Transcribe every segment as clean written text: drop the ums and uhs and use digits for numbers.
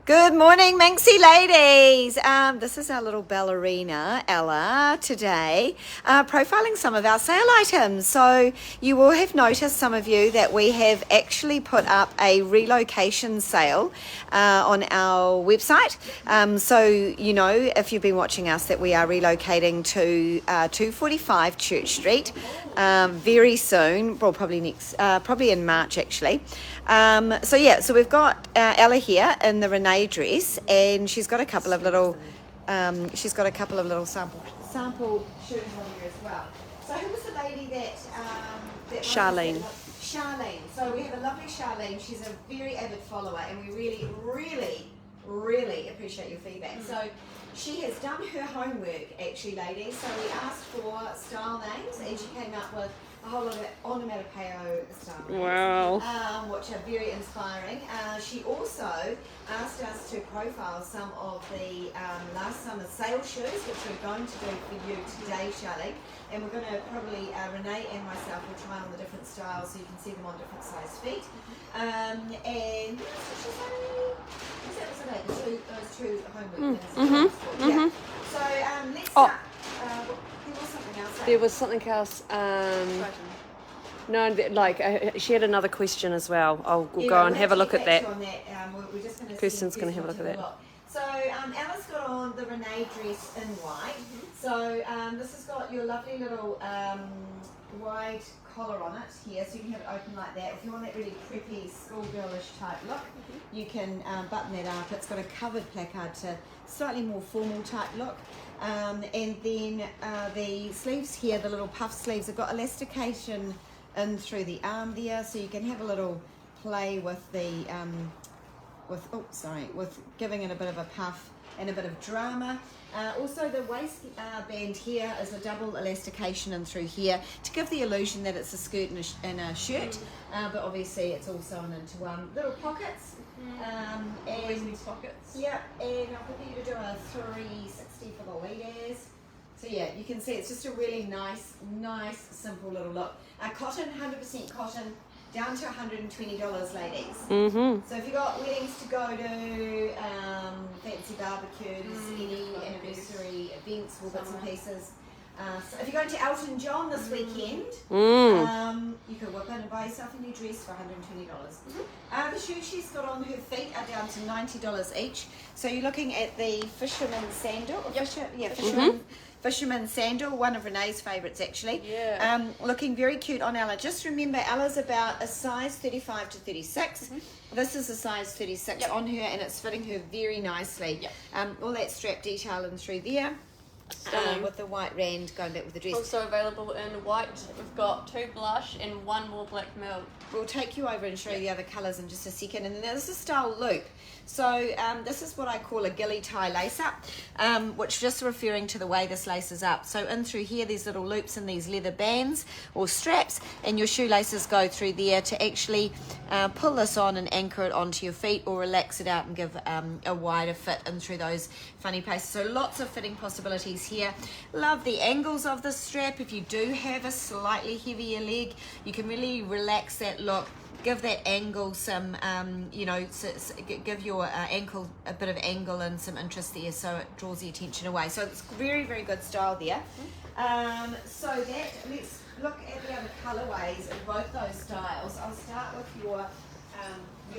Good morning, Minxie ladies. This is our little ballerina, Ella, today, profiling some of our sale items. So you will have noticed, some of you, that we have actually put up a relocation sale on our website. So you know, if you've been watching us, that we are relocating to 245 Church Street very soon, well, probably in March actually. So we've got Ella here in the Renee dress, and she's got a couple of little sample shoes on here as well. So who was the lady that Charlene. Charlene. So we have a lovely Charlene. She's a very avid follower, and we really appreciate your feedback. So she has done her homework, actually, ladies. So we asked for style names, and she came up with a whole lot of onomatopoeia style names, Wow. which are very inspiring. She also asked us to profile some of the last summer's sale shoes, which we're going to do for you today, Charlie. And we're going to probably, Renee and myself will try on the different styles so you can see them on different size feet. And those two homework things. Yeah. So let's start. There was something else. There was something else. She had another question as well. We'll go and have a look at that. We're just going to Kirsten's going to have a look at that. So Ella's got on the Renee dress in white. So this has got your lovely little wide collar on it here, so you can have it open like that. If you want that really preppy schoolgirlish type look, you can button that up. It's got a covered placard to slightly more formal type look. And then the sleeves here, the little puff sleeves, have got elastication in through the arm there, so you can have a little play with the with giving it a bit of a puff and a bit of drama. Also the waist band here is a double elastication in through here to give the illusion that it's a skirt and a shirt, but obviously it's all sewn into one. Little pockets. And pockets. Yeah, and I'll put you to do a 360 for the ladies. So yeah, you can see it's just a really nice, simple little look. Cotton, 100% cotton, down to $120, ladies. So if you've got weddings to go to, fancy barbecues, any anniversary events or bits and pieces. So if you're going to Elton John this weekend, you can whip in and buy yourself a new dress for $120. The shoes she's got on her feet are down to $90 each. So you're looking at the fisherman sandal. Fisherman sandal, one of Renee's favourites actually. Yeah. Looking very cute on Ella. Just remember, Ella's about a size 35 to 36. This is a size 36 on her, and it's fitting her very nicely. All that strap detail in through there. With the white rand going back with the dress. Also available in white. We've got 2 blush and 1 more black milk. We'll take you over and show you the other colours in just a second. And then this is style loop. So this is what I call a gilly tie lace up, which just referring to the way this laces up. So in through here, there's little loops in these leather bands or straps, and your shoelaces go through there to actually pull this on and anchor it onto your feet, or relax it out and give a wider fit in through those funny places. So lots of fitting possibilities here. Love the angles of the strap. If you do have a slightly heavier leg, you can really relax that look. Give that angle some, give your ankle a bit of angle and some interest there, so it draws the attention away. So it's very, very good style there. So let's look at the other colourways of both those styles. I'll start with your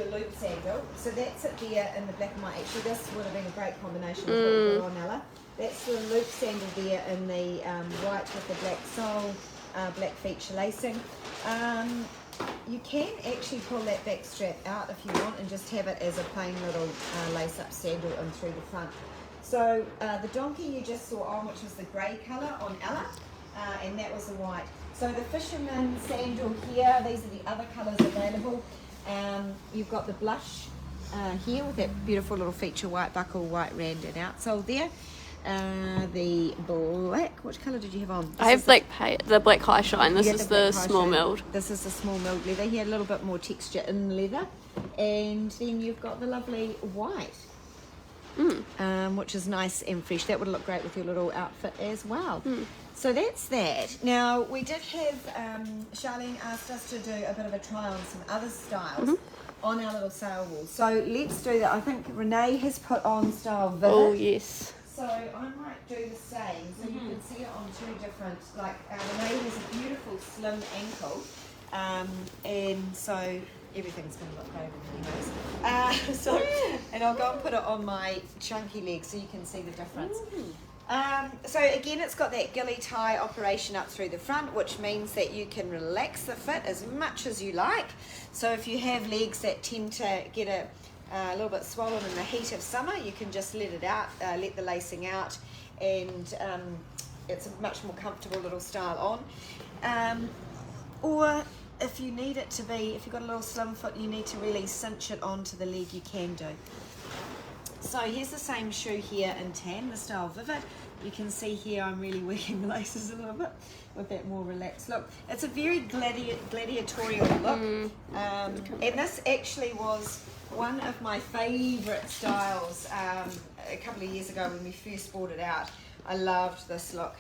loop sandal. So that's it there in the black and white. Actually, this would have been a great combination with what you got on, Ella. That's the loop sandal there in the white with the black sole, black feature lacing. You can actually pull that back strap out if you want and just have it as a plain little lace-up sandal in through the front. So the donkey you just saw on, which was the grey colour on Ella, and that was the white. So the fisherman sandal here, these are the other colours available. You've got the blush here with that beautiful little feature white buckle, white rand and outsole there. The black, which colour did you have on? I have the black high shine. This is the small milled. This is the small milled leather. Here, a little bit more texture in the leather. And then you've got the lovely white, which is nice and fresh. That would look great with your little outfit as well. So that's that. Now, we did have, Charlene asked us to do a bit of a try on some other styles on our little sail wall. So let's do that. I think Renee has put on style Vivid. Oh, yes. So I might do the same. So you can see it on two different, like Renee has a beautiful slim ankle. And so everything's going to look over anyways. And I'll go and put it on my chunky leg so you can see the difference. So again, it's got that gilly tie operation up through the front, which means that you can relax the fit as much as you like. So if you have legs that tend to get a little bit swollen in the heat of summer, you can just let it out, let the lacing out, and it's a much more comfortable little style on. Or if you need it to be, if you've got a little slim foot, you need to really cinch it onto the leg, you can do. So here's the same shoe here in tan, the style Vivid. You can see here I'm really working the laces a little bit with that more relaxed look. It's a very gladiatorial look. And this actually was one of my favourite styles a couple of years ago when we first brought it out. I loved this look.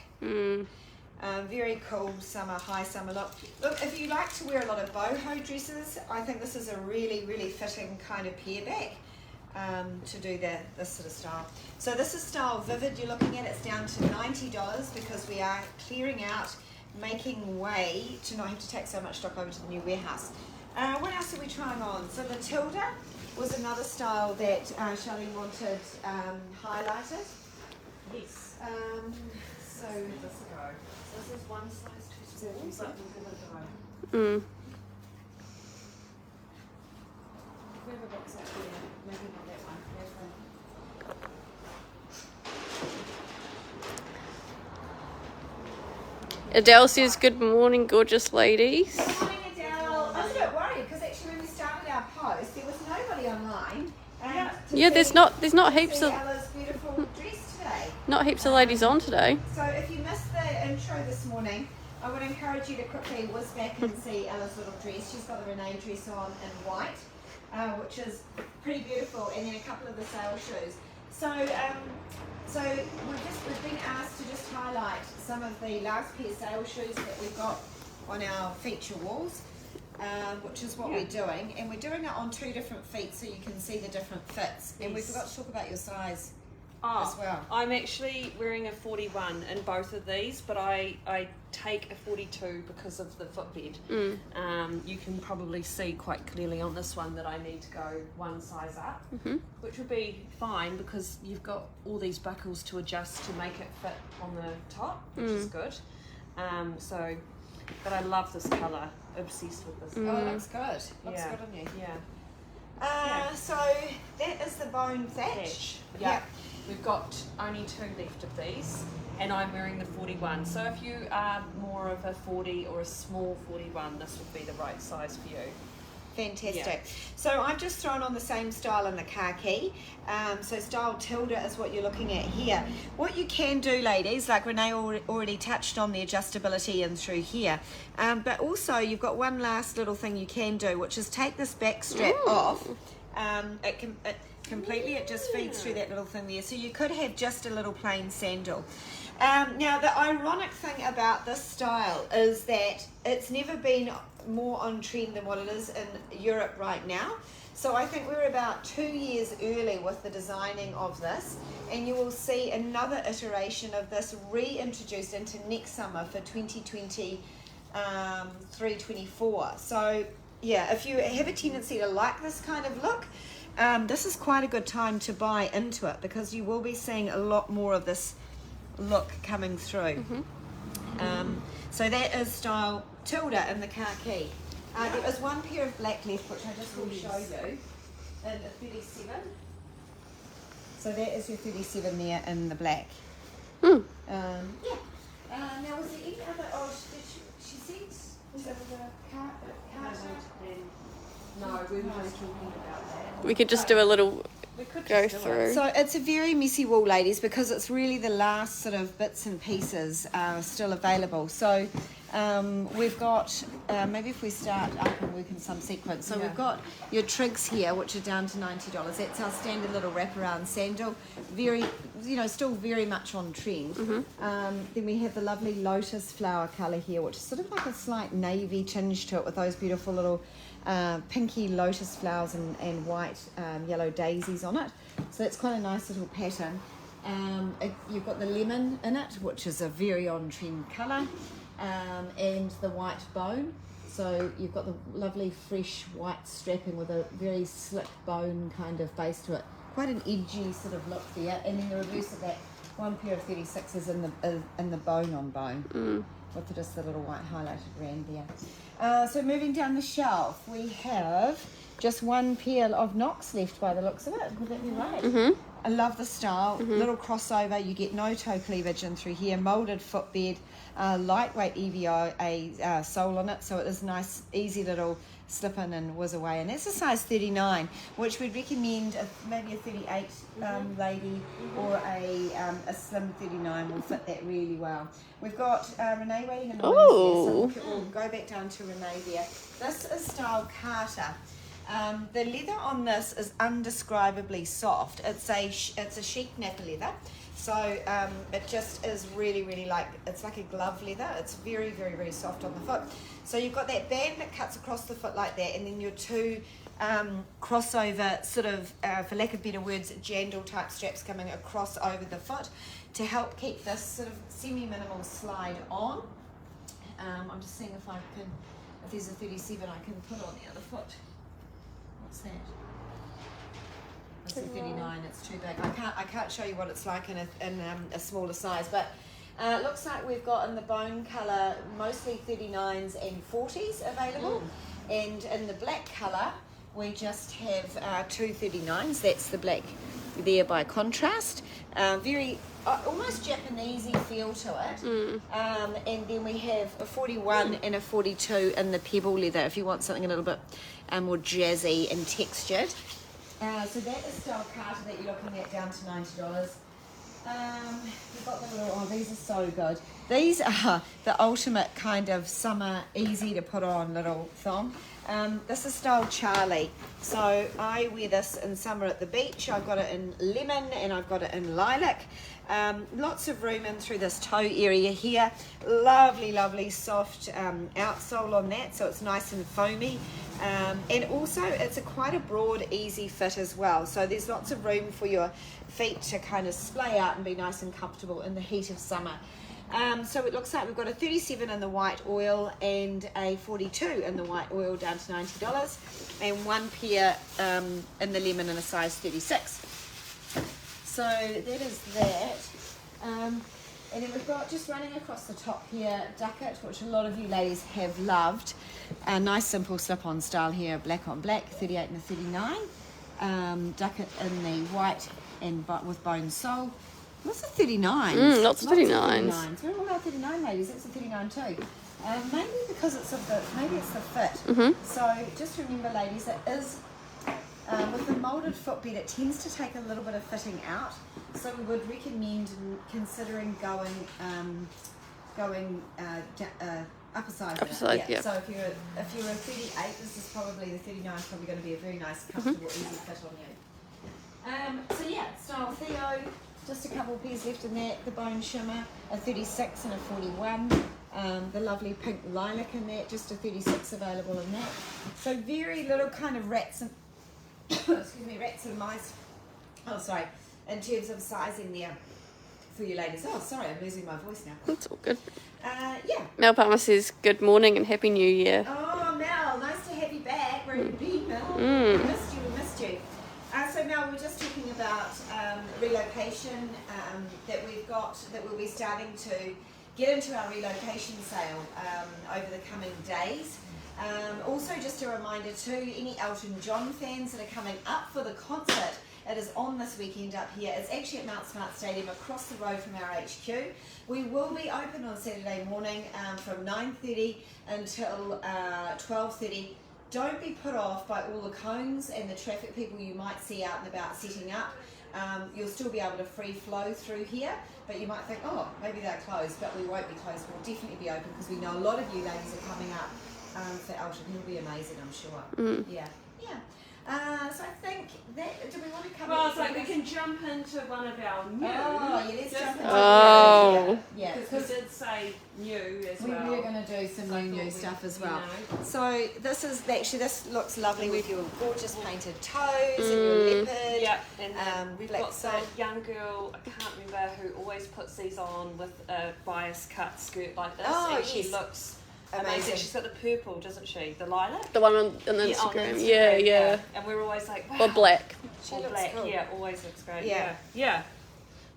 Very cool summer, high summer look. Look, if you like to wear a lot of boho dresses, I think this is a really, really fitting kind of pair back to do this sort of style. So this is style Vivid you're looking at. It's down to $90 because we are clearing out, making way to not have to take so much stock over to the new warehouse. What else are we trying on? So the Tilda was another style that Shelley wanted highlighted. Yes. So where does this go? So this is one size too small, but we'll give it a go. Whoever looks up there, maybe not that one. Adele says, good morning, gorgeous ladies. Good morning, Adele. I was a bit worried because actually when we started our post, there was nobody online. Yeah, there's not heaps of Ella's beautiful dress today. not heaps of ladies on today. So if you missed the intro this morning, I would encourage you to quickly whiz back and see Ella's little dress. She's got the Renee dress on in white, which is pretty beautiful, and then a couple of the sail shoes. So we've been asked to just highlight some of the last pair sail shoes that we've got on our feature walls, which is what we're doing, and we're doing it on two different feet so you can see the different fits. And we forgot to talk about your size as well. I'm actually wearing a 41 in both of these, but I take a 42 because of the footbed. You can probably see quite clearly on this one that I need to go one size up, which would be fine because you've got all these buckles to adjust to make it fit on the top, which is good. But I love this colour. Obsessed with this. Oh, it looks good. Looks good on you. So that is the bone thatch. Yeah. We've got only 2 left of these, and I'm wearing the 41. So if you are more of a 40 or a small 41, this would be the right size for you. Fantastic. Yeah. So I've just thrown on the same style in the khaki. So style Tilda is what you're looking at here. What you can do, ladies, like Renee already touched on the adjustability in through here, but also you've got one last little thing you can do, which is take this back strap off. It just feeds through that little thing there. So you could have just a little plain sandal. Now the ironic thing about this style is that it's never been more on trend than what it is in Europe right now. So I think we're about 2 years early with the designing of this, and you will see another iteration of this reintroduced into next summer for 2023-24. So yeah, if you have a tendency to like this kind of look, this is quite a good time to buy into it because you will be seeing a lot more of this look coming through. So that is style Tilda in the khaki. There is one pair of black left, which I just will show you, in a 37. So that is your 37 there in the black. Now was there any other? Oh, she said was that the car? No, we were just talking about that. We could just do a little go through. So it's a very messy wool, ladies, because it's really the last sort of bits and pieces are still available. So We've got, maybe if we start up and work in some sequence. So we've got your trigs here, which are down to $90. That's our standard little wraparound sandal. Very, still very much on trend. Then we have the lovely lotus flower colour here, which is sort of like a slight navy tinge to it with those beautiful little pinky lotus flowers and white yellow daisies on it. So that's quite a nice little pattern. You've got the lemon in it, which is a very on-trend colour, and the white bone. So you've got the lovely fresh white strapping with a very slick bone kind of base to it. Quite an edgy sort of look there. And then the reverse of that, one pair of 36s in the bone on bone, with just the little white highlighted rand there. So moving down the shelf, we have just one pair of Knox left by the looks of it. Would that be right? I love the style. Little crossover. You get no toe cleavage in through here. Moulded footbed, lightweight EVA sole on it, so it is nice, easy little slip in and whiz away. And that's a size 39, which we'd recommend maybe a 38 lady or a slim 39 will fit that really well. We've got Renee waiting in the wings there, so we'll go back down to Renee there. This is style Carter. The leather on this is undescribably soft. It's a sheep nappa leather, so it just is really like, it's like a glove leather. It's very soft on the foot. So you've got that band that cuts across the foot like that, and then your two crossover sort of, for lack of better words, jandal type straps coming across over the foot to help keep this sort of semi-minimal slide on. I'm just seeing if there's a 37 I can put on the other foot. What's that? It's a 39. It's too big. I can't show you what it's like in a smaller size, but it looks like we've got in the bone colour mostly 39s and 40s available, and in the black colour we just have two 39s. That's the black there by contrast. Very almost Japanesey feel to it. And then we have a 41 and a 42 in the pebble leather if you want something a little bit more jazzy and textured. So that is style Carter that you're looking at, down to $90. We've got the little, these are so good. These are the ultimate kind of summer, easy to put on little thong. This is style Charlie. So I wear this in summer at the beach. I've got it in lemon and I've got it in lilac. Lots of room in through this toe area here. Lovely soft outsole on that, so it's nice and foamy. And also it's quite a broad, easy fit as well. So there's lots of room for your feet to kind of splay out and be nice and comfortable in the heat of summer. So it looks like we've got a 37 in the white oil and a 42 in the white oil, down to $90, and one pair in the lemon in a size 36. So that is that. And then we've got, just running across the top here, ducket, which a lot of you ladies have loved. A nice simple slip-on style here, black on black, 38 and a 39. Ducket in the white and with bone sole. What's a 39? Lots of 39s. We're all about 39 ladies. That's a 39 too. Maybe because it's maybe it's the fit. So just remember, ladies, it is with the moulded footbed, it tends to take a little bit of fitting out. So we would recommend considering going upper size. Yeah. So if you're a 38, this is probably the 39 is probably going to be a very nice, comfortable, easy fit on you. So yeah, style Theo. Just a couple of pairs left in that. The bone shimmer, a 36 and a 41. The lovely pink lilac in that, just a 36 available in that. So very little kind of rats and rats and mice. Oh, sorry. In terms of sizing there for you ladies. Oh, sorry, I'm losing my voice now. That's all good. Yeah. Mel Palmer says good morning and happy new year. Oh, Mel, nice to have you back. Where have you been, Mel? We missed you. So Mel, we're just talking about relocation that we've got, that we'll be starting to get into our relocation sale over the coming days. Also, just a reminder too, any Elton John fans that are coming up for the concert, it is on this weekend up here. It's actually at Mount Smart Stadium across the road from our HQ. We will be open on Saturday morning from 9:30 until 12:30. don't be put off by all the cones and the traffic people you might see out and about setting up. You'll still be able to free flow through here, but you might think, oh, maybe they're closed, but we won't be closed. We'll definitely be open because we know a lot of you ladies are coming up for Elton. He'll be amazing, I'm sure. Yeah. So I think that, do we want to cover? Well, it's like we can jump into one of our new. Oh, yeah, let's jump into Oh. Yeah, Because we did say new as we well. were going to do some So I new thought stuff as you well. know. So this looks lovely with your gorgeous painted toes and your leopard. Yeah, and then we've black got silk. that young girl, I can't remember, who always puts these on with a bias cut skirt like this, Oh, and she yes. looks Amazing. amazing. She's got the purple, doesn't she? The lilac? The one on Yeah, on Instagram. Instagram, Yeah. And we're always like, wow. Or black. She Or looks black, cool. yeah, always looks great. Yeah. Yeah.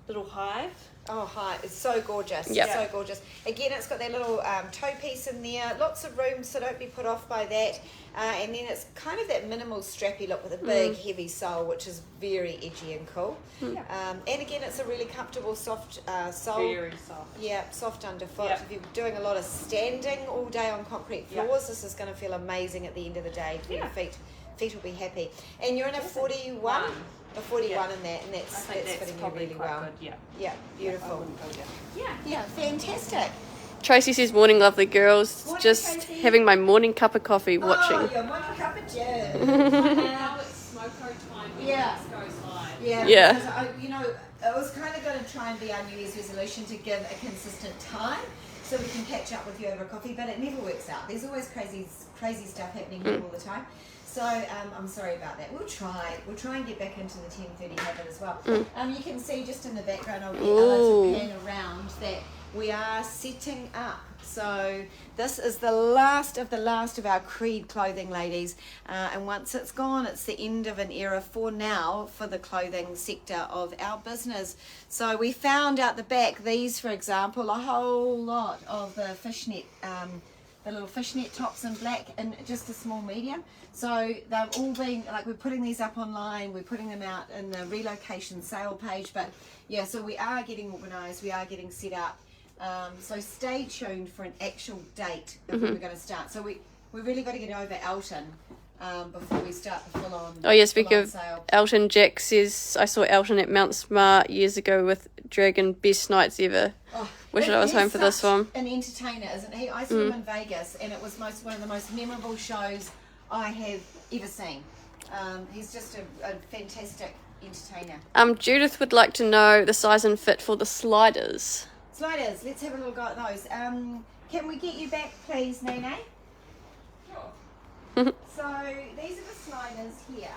Little hive. Oh, hi. It's so gorgeous. Yep. So gorgeous. Again, it's got that little toe piece in there. Lots of room, so don't be put off by that. And then it's kind of that minimal strappy look with a big, heavy sole, which is very edgy and cool. Yeah. And again, it's a really comfortable, soft sole. Very soft. Yeah, soft underfoot. Yep. If you're doing a lot of standing all day on concrete Yep. floors, this is going to feel amazing at the end of the day. Your Yeah. feet will be happy. And you're in a 41? A 41 in that, and I that's think that's fitting you probably really quite well. good, yeah. Yeah, I beautiful. wouldn't go down. Yeah, fantastic. Tracy says, morning, lovely girls. Morning, Just Tracy. having my morning cup of coffee watching. Oh, your morning cup of Joe. Now it's smoko time when Yeah. this goes live. Yeah. Because I was kind of going to try and be our New Year's resolution to give a consistent time so we can catch up with you over coffee, but it never works out. There's always crazy stuff happening here all the time. So I'm sorry about that. We'll try and get back into the 10:30 habit as well. You can see just in the background, I'll get Ella to pan around, that we are setting up. So this is the last of our Creed clothing, ladies. And once it's gone, it's the end of an era for now for the clothing sector of our business. So we found out the back, these, for example, a whole lot of the fishnet, the little fishnet tops in black and just a small medium. So they've all been, like, we're putting these up online, we're putting them out in the relocation sale page, but yeah, so we are getting organised, we are getting set up. So stay tuned for an actual date of when we're going to start. So we really got to get over Elton before we start the full on. Oh yeah, speaking of sale. Elton, Jack says, I saw Elton at Mount Smart years ago with Dragon, best nights ever. Oh, Wish I was home for this such one. An entertainer, isn't he? I saw him in Vegas, and it was one of the most memorable shows I have ever seen. He's just a fantastic entertainer. Judith would like to know the size and fit for the sliders. Sliders, let's have a little go at those. Can we get you back, please, Nene? Sure. So these are the sliders here.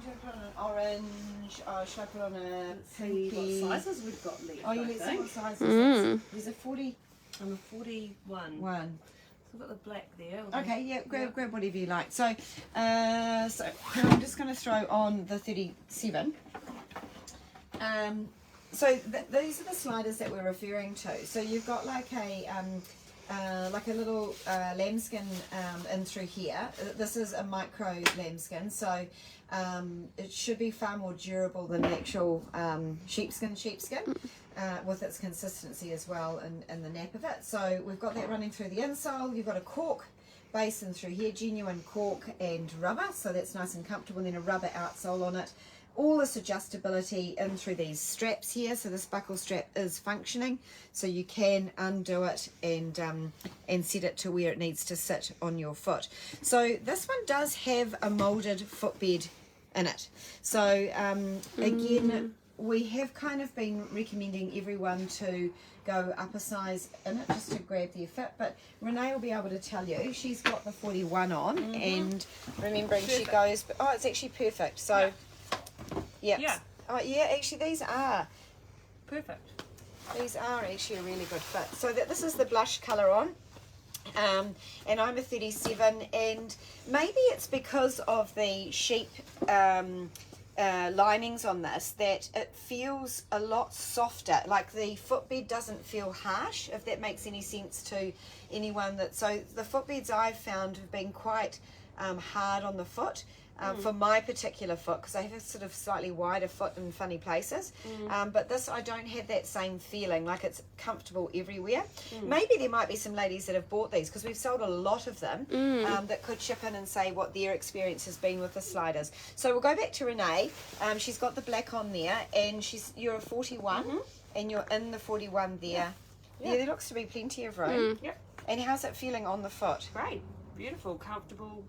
Do I put on an orange? Or should I put on a See pinky? what sizes we've got left. Oh, you I let's see think. what sizes. There's a 41. I'm a 41. So I've got the black there. Okay, yeah, grab whatever you like. So, so I'm just going to throw on the 37. So these are the sliders that we're referring to. So you've got like a little lambskin in through here. This is a micro lambskin, so it should be far more durable than the actual sheepskin with its consistency as well in the nap of it. So we've got that running through the insole. You've got a cork base in through here, genuine cork and rubber, so that's nice and comfortable, and then a rubber outsole on it. All this adjustability in through these straps here, so this buckle strap is functioning, so you can undo it and set it to where it needs to sit on your foot. So this one does have a moulded footbed in it. So again, we have kind of been recommending everyone to go up a size in it just to grab their fit, but Renee will be able to tell you. She's got the 41 on, and remembering she goes, but it's actually perfect. So yeah. Oh yeah, actually these are Perfect. These are actually a really good fit. So this is the blush colour on. And I'm a 37, and maybe it's because of the sheep linings on this that it feels a lot softer. Like the footbed doesn't feel harsh, if that makes any sense to anyone. So the footbeds I've found have been quite hard on the foot. for my particular foot, because I have a sort of slightly wider foot in funny places. But this, I don't have that same feeling, like it's comfortable everywhere. Maybe there might be some ladies that have bought these, because we've sold a lot of them, that could chip in and say what their experience has been with the sliders. So we'll go back to Renee. She's got the black on there, and you're a 41, and you're in the 41 there. Yeah, there looks to be plenty of room. Yep. And how's it feeling on the foot? Great. Beautiful. Comfortable.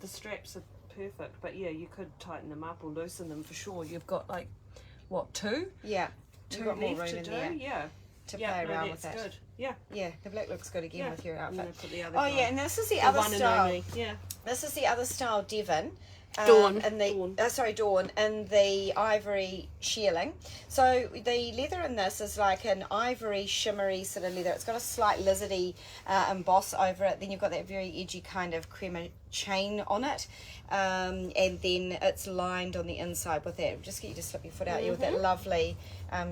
The straps are perfect. But yeah, you could tighten them up or loosen them for sure. You've got like, what, 2? Yeah. Two You've got more left room to in there. do. Yeah. To play around with that's it. good. Yeah. Yeah, the black looks good again with your I'm gonna outfit. put the other Oh guy. yeah, and this is the The other one and style. only. Yeah. This is the other style, Devon. Dawn. And the Dawn, and the ivory shearling. So the leather in this is like an ivory shimmery sort of leather. It's got a slight lizardy emboss over it. Then you've got that very edgy kind of crema chain on it, and then it's lined on the inside with that. Just get you to slip your foot out here with that lovely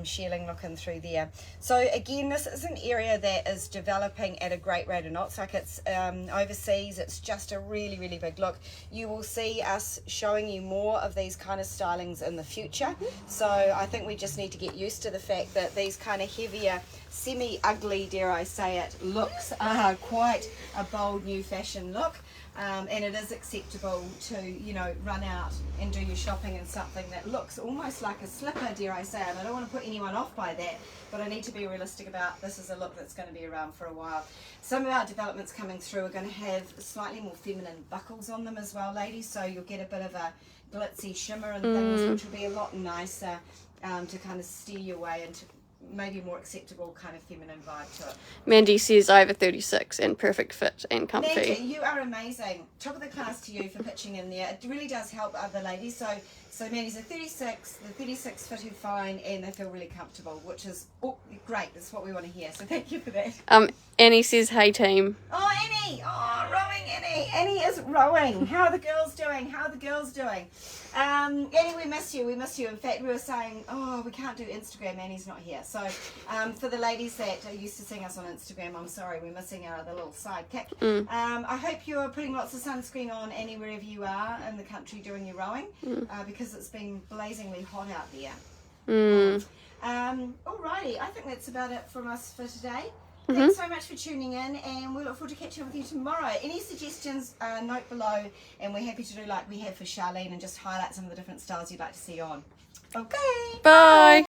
shearling looking through there. So again, this is an area that is developing at a great rate of knots. Like it's overseas, it's just a really, really big look. You will see us showing you more of these kind of stylings in the future. So I think we just need to get used to the fact that these kind of heavier, semi-ugly, dare I say it, looks are quite a bold new fashion look. And it is acceptable to, you know, run out and do your shopping in something that looks almost like a slipper, dare I say it. I don't want to put anyone off by that, but I need to be realistic about this is a look that's going to be around for a while. Some of our developments coming through are going to have slightly more feminine buckles on them as well, ladies, so you'll get a bit of a glitzy shimmer and things, which will be a lot nicer to kind of steer your way into maybe more acceptable kind of feminine vibe to it. Mandy says over 36 and perfect fit and comfy. Mandy, you are amazing. Top of the class to you for pitching in there. It really does help other ladies. So Mandy's a 36, the 36 fit her fine, and they feel really comfortable, which is great. That's what we want to hear. So thank you for that. Annie says, hey team. Oh, Annie! Oh, rowing Annie! Annie is rowing. How are the girls doing? How are the girls doing? Annie, we miss you. We miss you. In fact, we were saying, oh, we can't do Instagram. Annie's not here. So for the ladies that are used to seeing us on Instagram, I'm sorry, we're missing our other little sidekick. I hope you're putting lots of sunscreen on, Annie, wherever you are in the country doing your rowing, because it's been blazingly hot out there. Alrighty, I think that's about it from us for today. Thanks so much for tuning in, and we look forward to catching up with you tomorrow. Any suggestions, note below, and we're happy to do like we have for Charlene and just highlight some of the different styles you'd like to see on. Okay. Bye.